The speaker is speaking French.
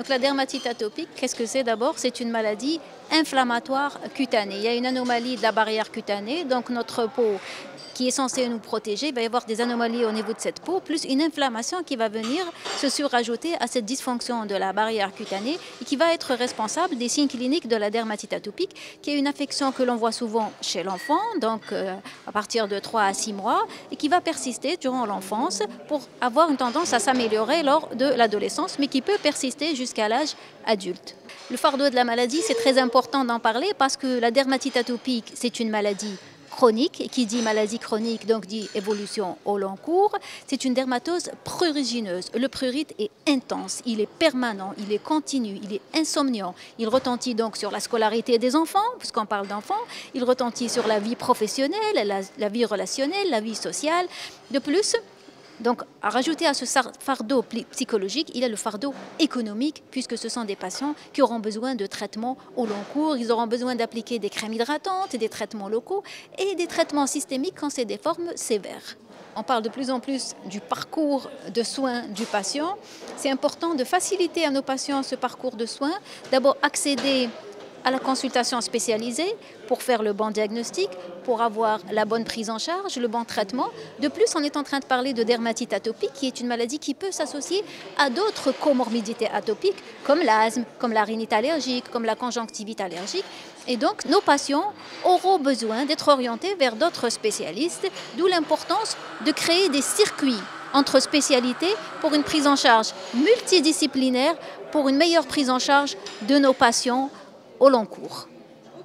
Donc la dermatite atopique, qu'est-ce que c'est d'abord? C'est une maladie inflammatoire cutanée. Il y a une anomalie de la barrière cutanée, donc notre peau qui est censée nous protéger, il va y avoir des anomalies au niveau de cette peau, plus une inflammation qui va venir se surajouter à cette dysfonction de la barrière cutanée et qui va être responsable des signes cliniques de la dermatite atopique, qui est une affection que l'on voit souvent chez l'enfant, donc à partir de 3 à 6 mois, et qui va persister durant l'enfance pour avoir une tendance à s'améliorer lors de l'adolescence, mais qui peut persister jusqu'à l'âge adulte. Le fardeau de la maladie, c'est très important d'en parler parce que la dermatite atopique, c'est une maladie chronique, et qui dit maladie chronique, donc dit évolution au long cours. C'est une dermatose prurigineuse. Le prurite est intense, il est permanent, il est continu, il est insomniant. Il retentit donc sur la scolarité des enfants, puisqu'on parle d'enfants. Il retentit sur la vie professionnelle, la vie relationnelle, la vie sociale. De plus, donc, à rajouter à ce fardeau psychologique, il y a le fardeau économique, puisque ce sont des patients qui auront besoin de traitements au long cours. Ils auront besoin d'appliquer des crèmes hydratantes, des traitements locaux et des traitements systémiques quand c'est des formes sévères. On parle de plus en plus du parcours de soins du patient. C'est important de faciliter à nos patients ce parcours de soins. D'abord, accéder à la consultation spécialisée pour faire le bon diagnostic, pour avoir la bonne prise en charge, le bon traitement. De plus, on est en train de parler de dermatite atopique, qui est une maladie qui peut s'associer à d'autres comorbidités atopiques, comme l'asthme, comme la rhinite allergique, comme la conjonctivite allergique. Et donc, nos patients auront besoin d'être orientés vers d'autres spécialistes, d'où l'importance de créer des circuits entre spécialités pour une prise en charge multidisciplinaire, pour une meilleure prise en charge de nos patients au long cours.